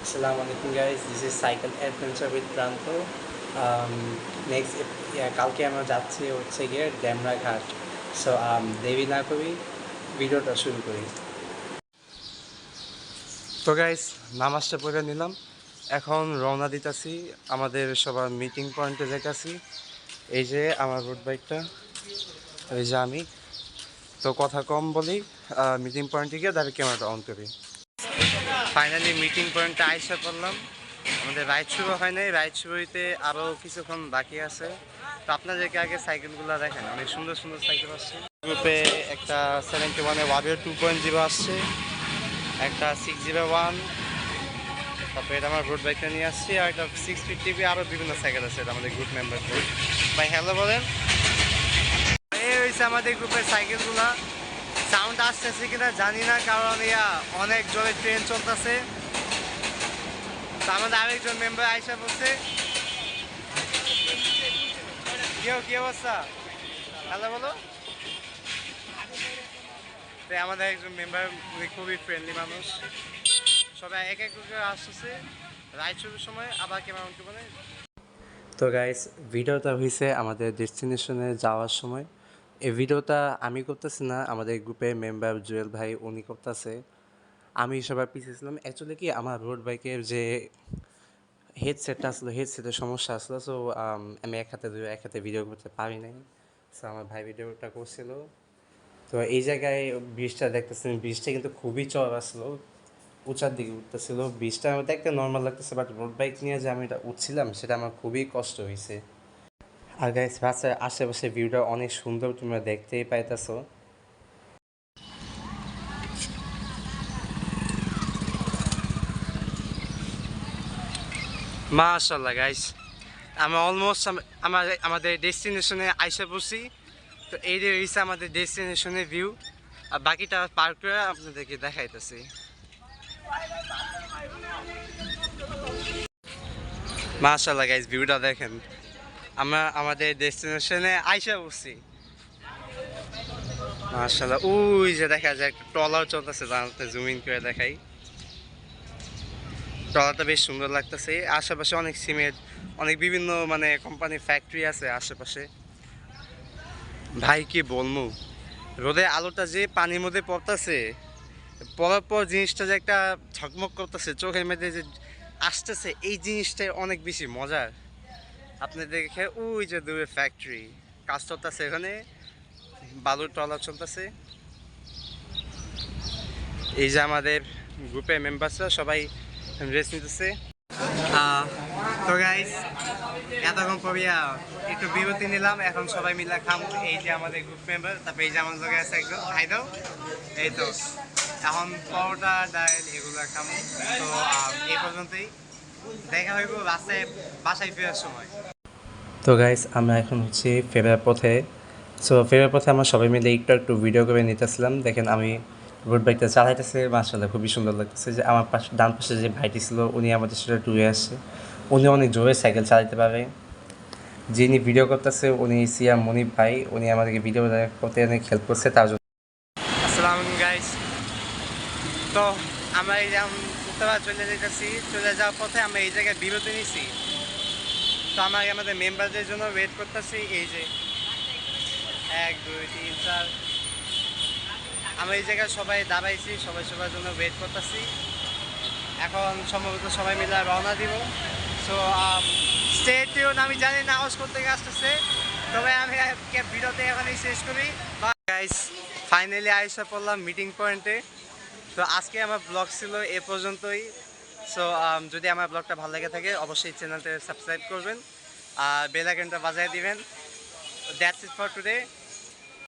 Assalamualaikum guys, this is Cycle Adventure with Pranto. Next কালকে আমরা যাচ্ছি হচ্ছে গিয়ে ড্যামরা ঘাট। সো দেরি না করি ভিডিওটা শুরু করি। তো গাইস নামাজটা পড়ে নিলাম, এখন রওনা দিতেছি আমাদের সবার মিটিং পয়েন্টে যাইতেছি। এই যে আমার রোড বাইকটা, এই যে আমি। তো কথা কম বলি, মিটিং পয়েন্টে গিয়ে তারপরে ক্যামেরাটা অন করি। ফাইনালি মিটিং পয়েন্টে আইসা করলাম। আমাদের রাইড শুরু হয় নাই, রাইড শুরু হইতে আরও কিছুক্ষণ বাকি আছে। তো আপনাদেরকে আগে সাইকেলগুলো দেখেন, অনেক সুন্দর সুন্দর সাইকেল আসছে। গ্রুপে একটা 71 ওয়ারিয়র 2.0 আসছে, একটা 601, তারপরে এটা আমার রোড বাইকটা নিয়ে আসছি, আর একটা 650 আরও বিভিন্ন সাইকেল আছে। এটা আমাদের গ্রুপ মেম্বারদের। ভাই হ্যালো বলেন। এই হয়েছে আমাদের গ্রুপের সাইকেলগুলা। সাউন্ড আসতেছে কিনা জানি না, কারণ অনেক জোরে ট্রেন চলতেছে। তো আমাদের আরেকজন মেম্বার আইসা বলছে, কি অবস্থা, হ্যালো বলো। তো আমাদের একজন মেম্বার, উনি খুবই ফ্রেন্ডলি মানুষ, সবাই এক এক করে আসতেছে রাইড শুরুর সময়, আবার কেমন কি বলে। তো গাইস ভিডিওটা হয়েছে আমাদের ডেস্টিনেশনে যাওয়ার সময়। এই ভিডিওটা আমি করতেছি না, আমাদের গ্রুপের মেম্বার জুয়েল ভাই উনি করতেছে। আমি সবার পিছিয়ে ছিলাম। অ্যাকচুয়ালি কি আমার রোড বাইকের যে হেডসেটটা আসলো, হেডসেটের সমস্যা আসলো। সো আমি এক হাতে ভিডিও করতে পারি নাই। সো আমার ভাই ভিডিওটা করছিল। তো এই জায়গায় ব্রিজটা দেখতেছেন, ব্রিজটা কিন্তু খুবই চওড়া আসলো, উঁচার দিকে উঠতেছিল। ব্রিজটা আমার দেখতে নর্মাল লাগতেছে, বাট রোড বাইক নিয়ে যে আমি এটা উঠছিলাম সেটা আমার খুবই কষ্ট হয়েছে। আর গাইস রাস্তার আশেপাশে ভিউটা অনেক সুন্দর, তোমরা দেখতেই পাইতেছো। মাশাআল্লাহ গাইস, আমরা অলমোস্ট আমাদের ডেস্টিনেশনে আইসা পড়ছি। তো এই যে হচ্ছে আমাদের ডেস্টিনেশনের ভিউ, আর বাকিটা পার করে আপনাদেরকে দেখাইতেছি। মাশাআল্লাহ গাইস, ভিউটা দেখেন। আমরা আমাদের ডেস্টিনেশনে আইসা পড়ছি। মাশাআল্লাহ, ওই যে দেখা যায় একটা ট্রলার চলতেছে, জানাতে জুম ইন করে দেখাই। ট্রলারটা বেশ সুন্দর লাগতেছে। আশেপাশে অনেক সিমেন্ট, অনেক বিভিন্ন মানে কোম্পানির ফ্যাক্টরি আছে আশেপাশে। ভাই কি বলবো, রোদে আলোটা যে পানির মধ্যে পড়তেছে, পড়ার পর জিনিসটা যে একটা ঝকমক করতেছে, চোখের মধ্যে যে আসতেছে, এই জিনিসটাই অনেক বেশি মজার। আপনি দেখে ওই যে দূরে ফ্যাক্টরি কাজ চলতেছে, এখানে বালুর ট্রলার চলতেছে। এই যে আমাদের গ্রুপের মেম্বারসরা সবাই রেস্ট নিতেছে। তো গাইস এতক্ষণ পরিয়া একটু বিরতি নিলাম, এখন সবাই মিলে খামু। এই যে আমাদের গ্রুপ মেম্বার, তারপরে এই যে আমার জায়গায় আছে একজন খাই দাও। এই তো এখন পরোটা ডাল এগুলো খামু। তো এই পর্যন্তই, দেখা হইব রাস্তায় বাসায় ফেরার সময়। তো গাইস আমরা এখন হচ্ছে ফেরার পথে। সো ফেরার পথে আমরা সবাই মিলে একটু ভিডিও করে নিতেছিলাম। দেখেন আমি রোড বাইকটা চালাইতেছে, মাশাআল্লাহ খুবই সুন্দর লাগতেছে। যে আমার পাশে ডান পাশে যে ভাইটি ছিল, উনি আমাদের সাথে ট্যুরে আসছে। উনি অনেক জোরে সাইকেল চালাতে পারে। যিনি ভিডিও করতেছে উনি সিয়াম মনিপ ভাই, উনি আমাদেরকে ভিডিও করতে অনেক হেল্প করছে তার জন্য। আসসালামু আলাইকুম গাইস। তো আমরা এই যে উত্তরা চলে যেতেছি, চলে যাওয়ার পথে আমরা এই জায়গায় বিরতি নিছি। তো আমাদের মেম্বারদের জন্য ওয়েট করতেছি। এই যে 1 2 3 4, আমরা এই জায়গায় সবাই দাঁড়াইছি, সবাই সবার জন্য ওয়েট করতেছি। এখন সম্ভবত সবাই মিলে রওনা দিব। So stay tune. আমি জানি না আওয়াজ করতে আসতেছে, তবে আমি ভিডিওতে এখানেই শেষ করি। গাইস ফাইনালি আইসা পড়লাম মিটিং পয়েন্টে। তো আজকে আমার ব্লগ ছিল এ পর্যন্তই। সো যদি আমার ব্লগটা ভালো লেগে থাকে অবশ্যই চ্যানেলটা সাবস্ক্রাইব করবেন আর বেল আইকনটা বাজায় দিবেন। That's it for today.